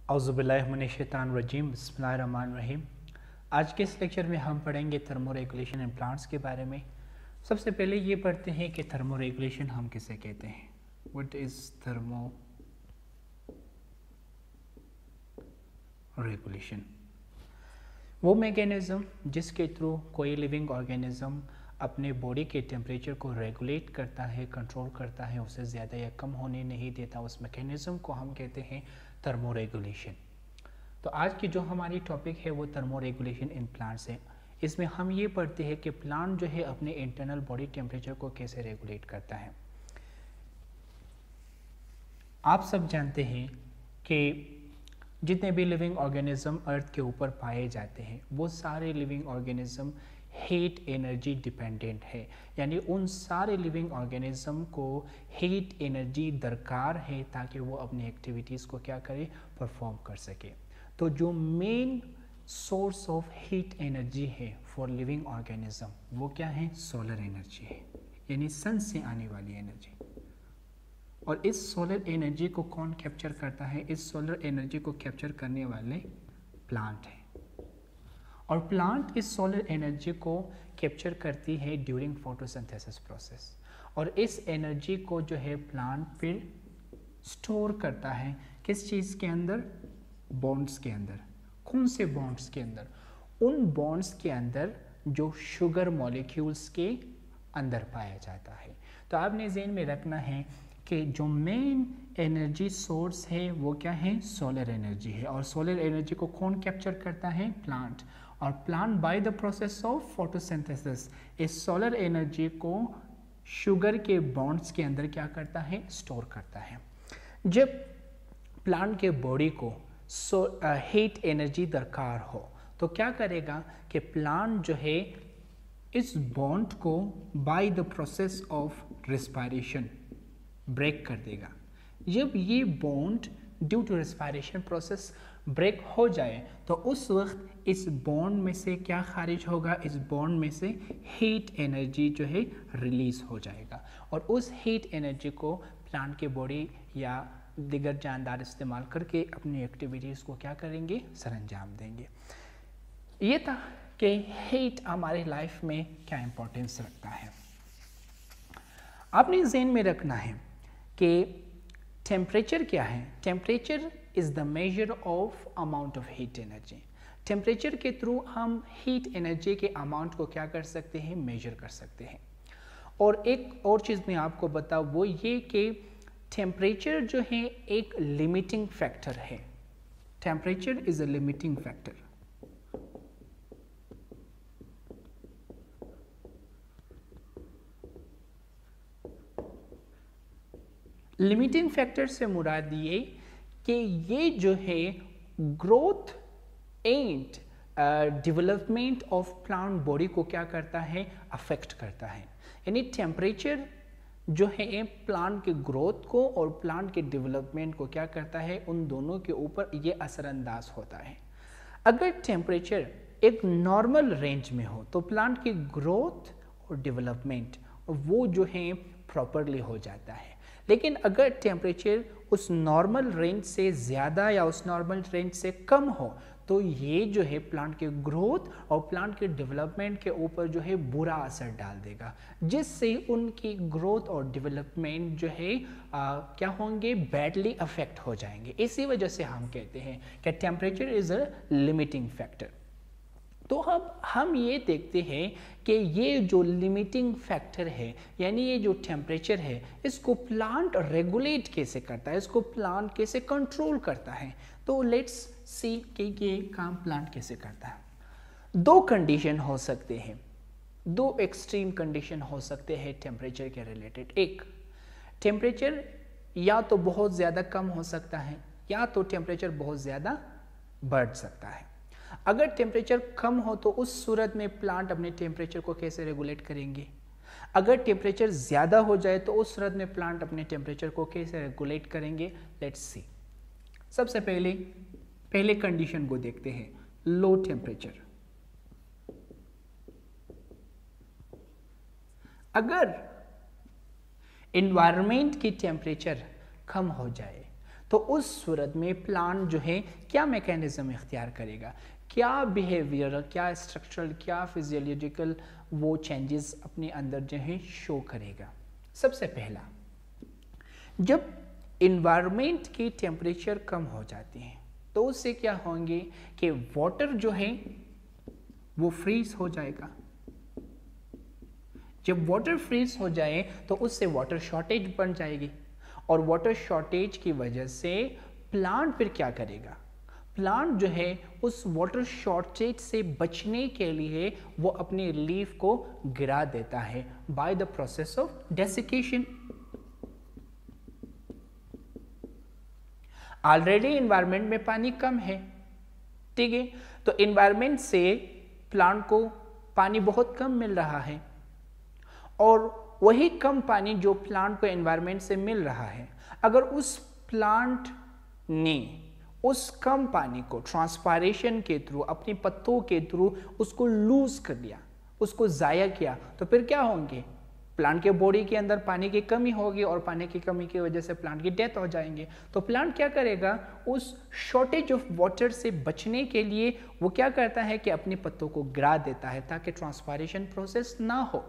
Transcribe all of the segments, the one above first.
औज़ुबिल्लाहिमिनश्शैतानिर्रजीम बिस्मिल्लाहिर्रहमानिर्रहीम। आज के इस लेक्चर में हम पढ़ेंगे थर्मो रेगुलेशन इन प्लांट्स के बारे में। सबसे पहले ये पढ़ते हैं कि थर्मो रेगुलेशन हम किसे कहते हैं। What is thermo regulation? वो मैकेनिज़्म जिसके थ्रू कोई लिविंग ऑर्गेनिज्म अपने बॉडी के टेम्परेचर को रेगुलेट करता है, कंट्रोल करता है, उसे ज़्यादा या कम होने नहीं देता, उस मैकेनिज़्म को हम कहते हैं थर्मो रेगुलेशन। तो आज की जो हमारी टॉपिक है वो थर्मो रेगुलेशन इन प्लांट्स है। इसमें हम ये पढ़ते हैं कि प्लांट जो है अपने इंटरनल बॉडी टेम्परेचर को कैसे रेगुलेट करता है। आप सब जानते हैं कि जितने भी लिविंग ऑर्गेनिज्म अर्थ के ऊपर पाए जाते हैं वो सारे living organism heat energy dependent है, यानी उन सारे लिविंग ऑर्गेनिज्म को हीट एनर्जी दरकार है ताकि वो अपनी एक्टिविटीज़ को क्या करे, परफॉर्म कर सके। तो जो main source of heat energy है फॉर लिविंग ऑर्गेनिज्म वो क्या है, सोलर एनर्जी है, यानी सन से आने वाली एनर्जी। और इस सोलर एनर्जी को कौन कैप्चर करता है? इस सोलर एनर्जी को कैप्चर करने वाले प्लांट हैं। और प्लांट इस सोलर एनर्जी को कैप्चर करती है ड्यूरिंग फोटोसिंथेसिस प्रोसेस, और इस एनर्जी को जो है प्लांट फिर स्टोर करता है किस चीज़ के अंदर? बॉन्ड्स के अंदर। कौन से बॉन्ड्स के अंदर? उन बॉन्ड्स के अंदर जो शुगर मॉलिक्यूल्स के अंदर पाया जाता है। तो आपने ज़हन में रखना है कि जो मेन एनर्जी सोर्स है वो क्या है, सोलर एनर्जी है। और सोलर एनर्जी को कौन कैप्चर करता है? प्लांट। और plant by the process of photosynthesis इस सोलर एनर्जी को शुगर के बॉन्ड्स के अंदर क्या करता है, स्टोर करता है। जब प्लांट के बॉडी को हीट एनर्जी दरकार हो तो क्या करेगा कि प्लांट जो है इस बॉन्ड को by the process of respiration break कर देगा। जब ये bond due to respiration process break हो जाए तो उस वक्त इस बॉन्ड में से क्या खारिज होगा? इस बॉन्ड में से हीट एनर्जी जो है रिलीज हो जाएगा, और उस हीट एनर्जी को प्लांट के बॉडी या दिगर जानदार इस्तेमाल करके अपनी एक्टिविटीज़ को क्या करेंगे, सरअंजाम देंगे। ये था कि हीट हमारे लाइफ में क्या इम्पोर्टेंस रखता है। आपने ज़हन में रखना है कि टेम्परेचर क्या है? Temperature is the measure of amount of heat energy. Temperature के थ्रू हम हीट एनर्जी के अमाउंट को क्या कर सकते हैं, मेजर कर सकते हैं। और एक और चीज़ मैं आपको बताऊँ वो ये कि टेम्परेचर जो है एक लिमिटिंग फैक्टर है। Temperature is a limiting factor. Limiting factor से मुराद ये कि ये जो है growth and development of plant body को क्या करता है, अफेक्ट करता है। यानी टेम्परेचर जो है प्लांट के ग्रोथ को और प्लांट के डेवलपमेंट को क्या करता है, उन दोनों के ऊपर ये असरअंदाज होता है। अगर टेम्परेचर एक नॉर्मल रेंज में हो तो प्लांट की ग्रोथ और डेवलपमेंट वो जो है प्रॉपरली हो जाता है। लेकिन अगर टेम्परेचर उस नॉर्मल रेंज से ज़्यादा या उस नॉर्मल रेंज से कम हो तो ये जो है प्लांट के ग्रोथ और प्लांट के डेवलपमेंट के ऊपर जो है बुरा असर डाल देगा, जिससे उनकी ग्रोथ और डेवलपमेंट जो है क्या होंगे, बैडली अफेक्ट हो जाएंगे। इसी वजह से हम कहते हैं कि temperature is a limiting factor. तो अब हम ये देखते हैं कि ये जो लिमिटिंग फैक्टर है यानी ये जो टेम्परेचर है इसको प्लांट रेगुलेट कैसे करता है, इसको प्लांट कैसे कंट्रोल करता है। तो लेट्स सी कि ये काम प्लांट कैसे करता है। दो कंडीशन हो सकते हैं, दो एक्सट्रीम कंडीशन हो सकते हैं टेम्परेचर के रिलेटेड। एक, टेम्परेचर या तो बहुत ज़्यादा कम हो सकता है या तो टेम्परेचर बहुत ज़्यादा बढ़ सकता है। अगर टेम्परेचर कम हो तो उस सूरत में प्लांट अपने टेम्परेचर को कैसे रेगुलेट करेंगे? अगर टेम्परेचर ज़्यादा हो जाए तो उस सूरत में प्लांट अपने टेम्परेचर को कैसे रेगुलेट करेंगे? Let's see. सबसे पहले कंडीशन को देखते हैं, लो टेम्परेचर। अगर एनवायरनमेंट की टेम्परेचर कम हो जाए तो उस सूरत में प्लांट जो है क्या मैकेनिज्म इख्तियार करेगा, क्या बिहेवियर, क्या स्ट्रक्चरल, क्या फिजियोलॉजिकल वो चेंजेस अपने अंदर जो है शो करेगा। सबसे पहला, जब इन्वायरमेंट की टेम्परेचर कम हो जाती है तो उससे क्या होंगे कि वाटर जो है वो फ्रीज हो जाएगा। जब वाटर फ्रीज हो जाए तो उससे वाटर शॉर्टेज बन जाएगी, और वाटर शॉर्टेज की वजह से प्लांट फिर क्या करेगा, प्लांट जो है उस वाटर शॉर्टेज से बचने के लिए वो अपने लीफ को गिरा देता है bye the process of desiccation. Already environment में पानी कम है, ठीक है, तो इन्वायरमेंट से प्लांट को पानी बहुत कम मिल रहा है, और वही कम पानी जो प्लांट को एनवायरनमेंट से मिल रहा है, अगर उस प्लांट ने उस कम पानी को ट्रांसपायरेशन के थ्रू, अपने पत्तों के थ्रू उसको लूज कर दिया, उसको ज़ाया किया, तो फिर क्या होंगे, प्लांट के बॉडी के अंदर पानी की कमी होगी, और पानी की कमी की वजह से प्लांट की डेथ हो जाएंगे। तो प्लांट क्या करेगा, उस शॉर्टेज ऑफ वाटर से बचने के लिए वो क्या करता है कि अपने पत्तों को गिरा देता है ताकि ट्रांसपायरेशन प्रोसेस ना हो,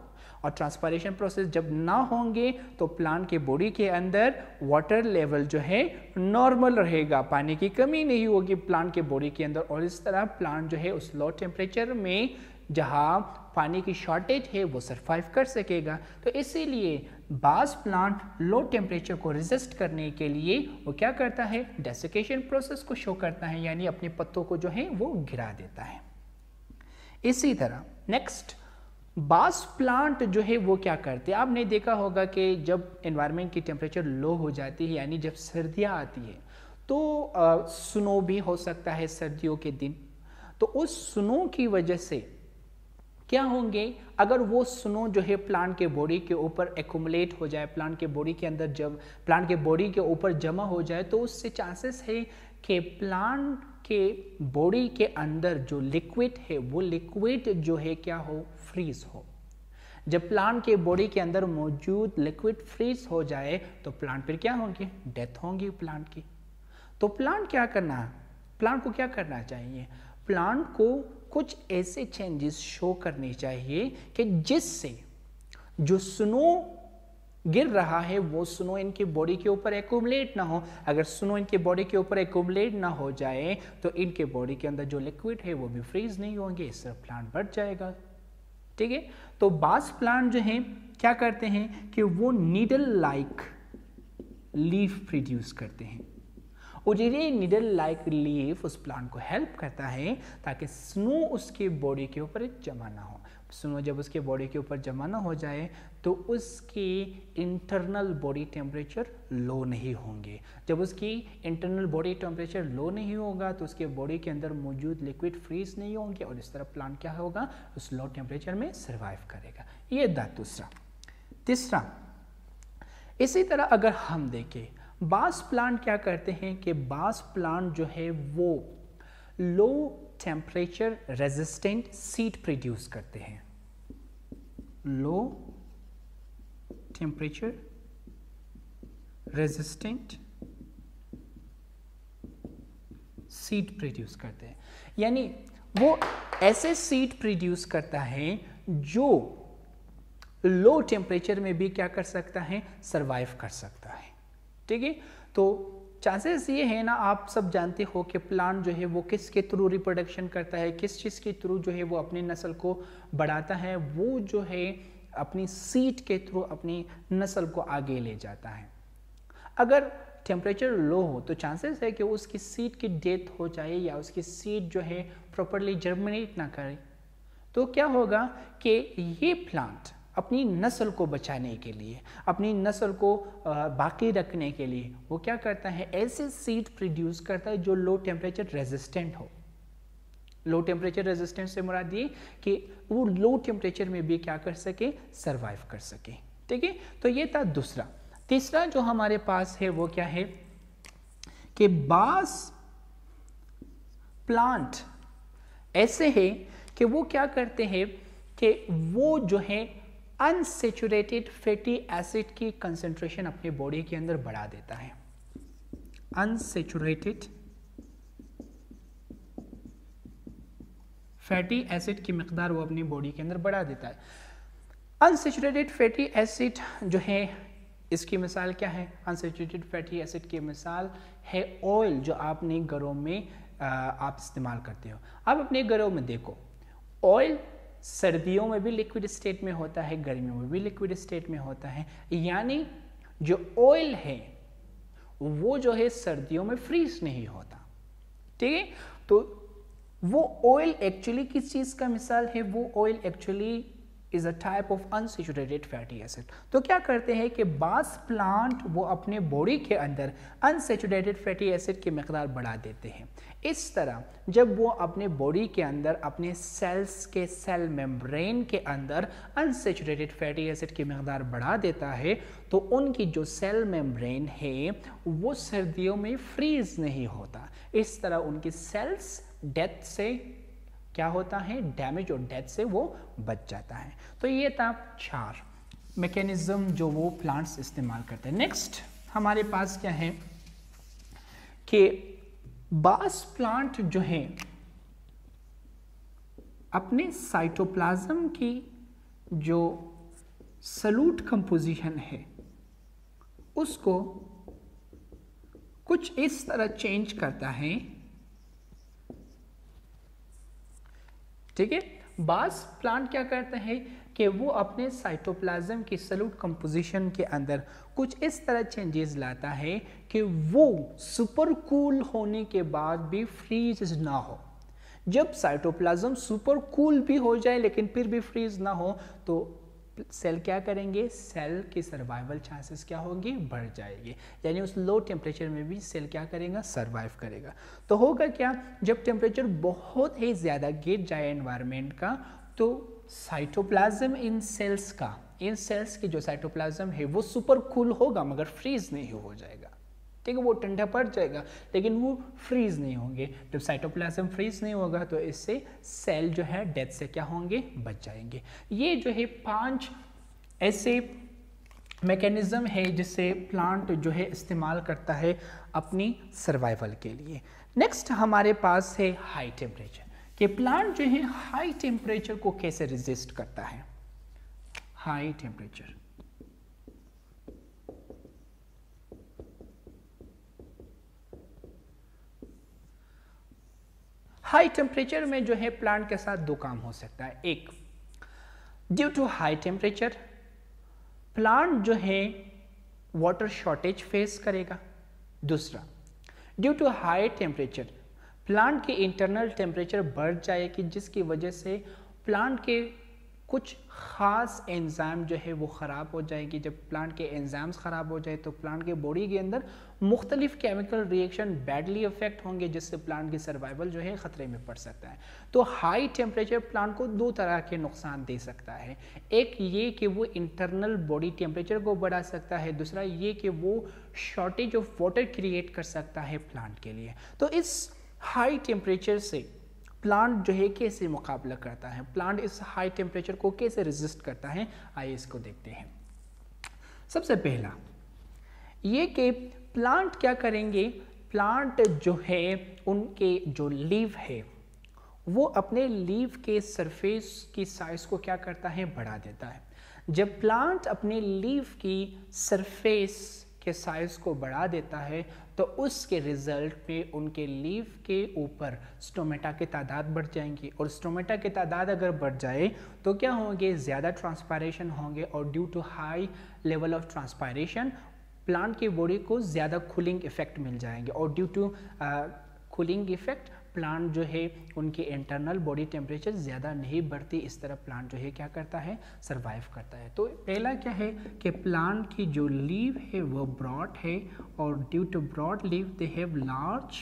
और ट्रांसपायरेशन प्रोसेस जब ना होंगे तो प्लांट के बॉडी के अंदर वाटर लेवल जो है नॉर्मल रहेगा, पानी की कमी नहीं होगी प्लांट के बॉडी के अंदर, और इस तरह प्लांट जो है उस लो टेम्परेचर में जहां पानी की शॉर्टेज है वो सरवाइव कर सकेगा। तो इसीलिए बास प्लांट लो टेम्परेचर को रेजिस्ट करने के लिए वो क्या करता है, डेसिकेशन प्रोसेस को शो करता है, यानी अपने पत्तों को जो है वो गिरा देता है। इसी तरह नेक्स्ट, बास प्लांट जो है वो क्या करते हैं, आपने देखा होगा कि जब एनवायरनमेंट की टेम्परेचर लो हो जाती है, यानी जब सर्दियाँ आती है, तो स्नो भी हो सकता है सर्दियों के दिन, तो उस स्नो की वजह से क्या होंगे, अगर वो स्नो जो है प्लांट के बॉडी के ऊपर एक्यूमुलेट हो जाए, प्लांट के बॉडी के अंदर जब प्लांट के बॉडी के ऊपर जमा हो जाए, तो उससे चांसेस है कि प्लांट के बॉडी के अंदर जो लिक्विड है वो लिक्विड जो है क्या हो, फ्रीज हो। जब प्लांट के बॉडी के अंदर मौजूद लिक्विड फ्रीज हो जाए तो प्लांट फिर क्या होंगे, डेथ होंगी प्लांट की। तो प्लांट क्या करना है, प्लांट को क्या करना चाहिए, प्लांट को कुछ ऐसे चेंजेस शो करने चाहिए कि जिससे जो स्नो गिर रहा है वो स्नो इनकी बॉडी के ऊपर एक्यूमुलेट ना हो। अगर स्नो इनके बॉडी के ऊपर एक्यूमुलेट ना हो जाए तो इनके बॉडी के अंदर जो लिक्विड है वो भी फ्रीज नहीं होंगे, इससे प्लांट बढ़ जाएगा, ठीक है। तो बास प्लांट जो है क्या करते हैं कि वो नीडल लाइक लीफ प्रोड्यूस करते हैं, और ये नीडल लाइक लीफ उस प्लांट को हेल्प करता है ताकि स्नो उसके बॉडी के ऊपर जमा ना हो। स्नो जब उसके बॉडी के ऊपर जमा ना हो जाए तो उसके इंटरनल बॉडी टेम्परेचर लो नहीं होंगे। जब उसकी इंटरनल बॉडी टेम्परेचर लो नहीं होगा तो उसके बॉडी के अंदर मौजूद लिक्विड फ्रीज नहीं होंगे, और इस तरह प्लांट क्या होगा, उस लो टेम्परेचर में सर्वाइव करेगा। ये दूसरा। तीसरा, इसी तरह अगर हम देखें बास प्लांट क्या करते हैं कि बास प्लांट जो है वो low temperature resistant seed produce करते हैं, low temperature resistant seed produce करते हैं, यानी वो ऐसे सीड प्रोड्यूस करता है जो लो टेम्परेचर में भी क्या कर सकता है, सरवाइव कर सकता है, ठीक है। तो चांसेस ये है ना, आप सब जानते हो कि प्लांट जो है वो किसके थ्रू रिप्रोडक्शन करता है, किस चीज़ के थ्रू जो है वो अपनी नस्ल को बढ़ाता है, वो जो है अपनी सीड के थ्रू अपनी नस्ल को आगे ले जाता है। अगर टेम्परेचर लो हो तो चांसेस है कि उसकी सीड की डेथ हो जाए या उसकी सीड जो है प्रॉपरली जर्मिनेट ना करे। तो क्या होगा कि ये प्लांट अपनी नस्ल को बचाने के लिए, अपनी नस्ल को बाकी रखने के लिए वो क्या करता है, ऐसे सीड प्रोड्यूस करता है जो लो टेम्परेचर रेजिस्टेंट हो। लो टेम्परेचर रेजिस्टेंट से मुराद ये कि वो लो टेम्परेचर में भी क्या कर सके, सरवाइव कर सके, ठीक है। तो ये था दूसरा। तीसरा जो हमारे पास है वो क्या है कि बास प्लांट ऐसे है कि वो क्या करते हैं कि वो जो है अनसेचुरेटेड फैटी एसिड की कंसंट्रेशन अपने बॉडी के अंदर बढ़ा देता है। अनसेचुरेटेड फैटी एसिड की मिकदार वो अपनी बॉडी के अंदर बढ़ा देता है। अनसेचुरेटेड फैटी एसिड जो है इसकी मिसाल क्या है? अनसेचुरेटेड फैटी एसिड की मिसाल है ऑयल जो आपने घरों में आप इस्तेमाल करते हो। अब अपने घरों में देखो, ऑयल सर्दियों में भी लिक्विड स्टेट में होता है, गर्मियों में भी लिक्विड स्टेट में होता है। यानी जो ऑयल है वो जो है सर्दियों में फ्रीज नहीं होता, ठीक है। तो वो ऑयल एक्चुअली किस चीज का मिसाल है? वो oil actually is a type of unsaturated fatty acid. तो क्या करते हैं कि बास प्लांट वो अपने बॉडी के अंदर अनसेचुरेटेड फैटी एसिड की मिकदार बढ़ा देते हैं। इस तरह जब वो अपने बॉडी के अंदर अपने सेल्स के सेल मेम्ब्रेन के अंदर अनसेचुरेटेड फैटी एसिड की मिकदार बढ़ा देता है तो उनकी जो सेल मेम्ब्रेन है वो सर्दियों में फ्रीज नहीं होता। इस तरह उनकी सेल्स डेथ से क्या होता है? डैमेज और डेथ से वो बच जाता है। तो ये था 4 मैकेनिज्म जो वो प्लांट्स इस्तेमाल करते हैं। नेक्स्ट हमारे पास क्या है कि बास प्लांट जो है अपने साइटोप्लाज्म की जो सल्यूट कंपोजिशन है उसको कुछ इस तरह चेंज करता है, ठीक है। बास प्लांट क्या करते हैं कि वो अपने साइटोप्लाज्म की सल्यूट कंपोजिशन के अंदर कुछ इस तरह चेंजेस लाता है कि वो सुपर कूल होने के बाद भी फ्रीज ना हो। जब साइटोप्लाज्म सुपर कूल भी हो जाए लेकिन फिर भी फ्रीज ना हो तो सेल क्या करेंगे? सेल की सर्वाइवल चांसेस क्या होंगे? बढ़ जाएंगे। यानी उस लो टेम्परेचर में भी सेल क्या करेगा? सर्वाइव करेगा। तो होगा क्या? जब टेम्परेचर बहुत ही ज़्यादा गिर जाए एनवायरनमेंट का तो साइटोप्लाज्म इन सेल्स की जो साइटोप्लाज्म है वो सुपर कूल होगा मगर फ्रीज नहीं हो जाएगा, ठीक है। वो ठंडा पड़ जाएगा लेकिन वो फ्रीज नहीं होंगे। जब साइटोप्लाज्म फ्रीज नहीं होगा तो इससे सेल जो है डेथ से क्या होंगे? बच जाएंगे। ये जो है 5 ऐसे मैकेनिज्म है जिससे प्लांट जो है इस्तेमाल करता है अपनी सर्वाइवल के लिए। नेक्स्ट हमारे पास है हाई टेम्परेचर, कि प्लांट जो है हाई टेम्परेचर को कैसे रेजिस्ट करता है। हाई टेम्परेचर, हाई टेम्परेचर में जो है प्लांट के साथ 2 काम हो सकता है। एक, due to high temperature plant जो है वाटर शॉर्टेज फेस करेगा। दूसरा, due to high temperature plant के इंटरनल टेम्परेचर बढ़ जाएगी जिसकी वजह से प्लांट के कुछ ख़ास एंजाइम जो है वो ख़राब हो जाएगी। जब प्लांट के एंजाइम्स ख़राब हो जाए तो प्लांट के बॉडी के अंदर मुख्तलिफ केमिकल रिएक्शन बैडली अफेक्ट होंगे जिससे प्लांट की सर्वाइवल जो है ख़तरे में पड़ सकता है। तो हाई टेम्परेचर प्लांट को 2 तरह के नुकसान दे सकता है। एक ये कि वो इंटरनल बॉडी टेम्परेचर को बढ़ा सकता है, दूसरा ये कि वो शॉर्टेज ऑफ वाटर क्रिएट कर सकता है प्लांट के लिए। तो इस हाई टेम्परेचर से प्लांट जो है कैसे मुकाबला करता है, प्लांट इस हाई टेम्परेचर को कैसे रेजिस्ट करता है, आइए इसको देखते हैं। सबसे पहला ये कि प्लांट क्या करेंगे, प्लांट जो है उनके जो लीव है वो अपने लीव के सरफेस की साइज को क्या करता है? बढ़ा देता है। जब प्लांट अपने लीव की सरफेस के साइज को बढ़ा देता है तो उसके रिजल्ट में उनके लीव के ऊपर स्टोमेटा की तादाद बढ़ जाएंगी और स्टोमेटा की तादाद अगर बढ़ जाए तो क्या होंगे? ज़्यादा ट्रांसपायरेशन होंगे और due to high level of transpiration plant की बॉडी को ज़्यादा कूलिंग इफेक्ट मिल जाएंगे और due to cooling effect plant जो है उनकी इंटरनल बॉडी टेम्परेचर ज़्यादा नहीं बढ़ती। इस तरह प्लांट जो है क्या करता है? सर्वाइव करता है। तो पहला क्या है कि प्लांट की जो लीव है वो ब्रॉड है और due to broad leave they have large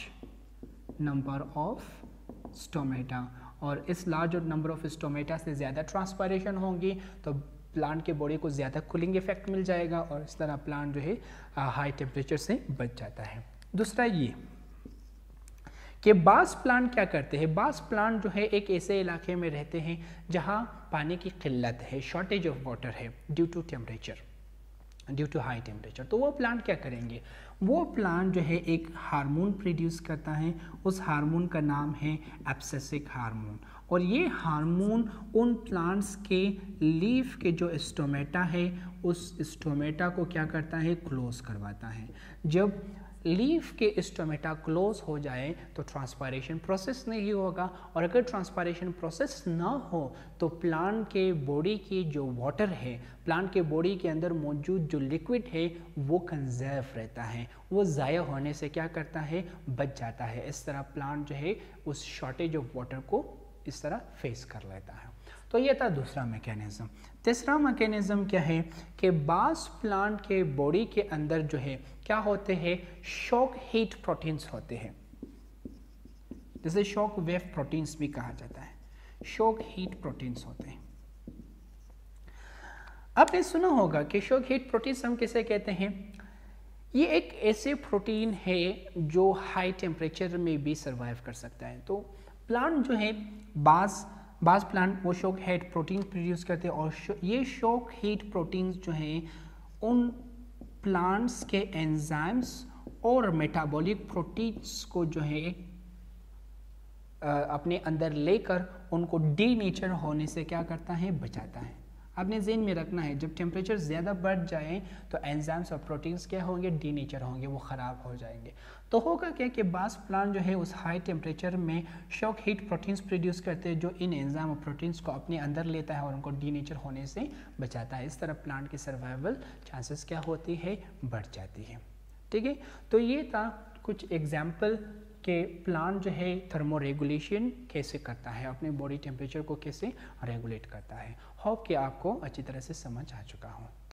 number of stomata और इस लार्ज नंबर ऑफ स्टोमेटा से ज़्यादा ट्रांसपायरेशन होंगी तो प्लांट के बॉडी को ज़्यादा कूलिंग इफेक्ट मिल जाएगा और इस तरह प्लांट जो है हाई टेम्परेचर से बच जाता है। दूसरा ये कि बास प्लांट क्या करते हैं, बास प्लांट जो है एक ऐसे इलाके में रहते हैं जहां पानी की किल्लत है, शॉर्टेज ऑफ वाटर है due to temperature. Due to high temperature. तो वो प्लांट क्या करेंगे, वो प्लांट जो है एक हार्मोन प्रोड्यूस करता है, उस हार्मोन का नाम है एब्सिसिक हार्मोन। और ये हार्मोन उन प्लांट्स के लीफ के जो स्टोमेटा है उस स्टोमेटा को क्या करता है, क्लोज करवाता है। जब लीफ के स्टोमेटा क्लोज हो जाए तो ट्रांसपायरेशन प्रोसेस नहीं होगा, और अगर ट्रांसपायरेशन प्रोसेस ना हो तो प्लांट के बॉडी की जो वाटर है, प्लांट के बॉडी के अंदर मौजूद जो लिक्विड है वो कंजर्व रहता है, वो ज़ाया होने से क्या करता है, बच जाता है। इस तरह प्लांट जो है उस शॉर्टेज ऑफ वाटर को इस तरह फेस कर लेता है। तो ये था दूसरा मैकेनिज्म। तीसरा मैकेनिज्म क्या है कि बास प्लांट के बॉडी के अंदर जो है क्या होते हैं, शॉक हीट प्रोटीन्स होते हैं, जिसे शॉक वेव प्रोटीन्स भी कहा जाता है। शॉक हीट प्रोटीन्स होते हैं। आपने सुना होगा कि शॉक हीट प्रोटीन्स हम किसे कहते हैं। ये एक ऐसे प्रोटीन है जो हाई टेम्परेचर में भी सर्वाइव कर सकता है। तो प्लांट जो है बास प्लांट वो शॉक हीट प्रोटीन प्रोड्यूस करते हैं, और ये शॉक हीट प्रोटीन्स जो हैं उन प्लांट्स के एंजाइम्स और मेटाबॉलिक प्रोटीन्स को जो है अपने अंदर लेकर उनको डीनेचर होने से क्या करता है, बचाता है। आपने ज़हन में रखना है जब टेम्परेचर ज़्यादा बढ़ जाए तो एंजाइम्स और प्रोटीन्स क्या होंगे, डीनेचर होंगे, वो ख़राब हो जाएंगे। तो होगा क्या कि बास प्लांट जो है उस हाई टेम्परेचर में शॉक हीट प्रोटीन्स प्रोड्यूस करते हैं जो इन एंजाइम और प्रोटीन्स को अपने अंदर लेता है और उनको डीनेचर होने से बचाता है। इस तरह प्लांट की सर्वाइवल चांसेस क्या होती है, बढ़ जाती है। ठीक है, तो ये था कुछ एग्जाम्पल कि प्लांट जो है थर्मो रेगुलेशन कैसे करता है, अपने बॉडी टेम्परेचर को कैसे रेगुलेट करता है। होप कि आपको अच्छी तरह से समझ आ चुका हो।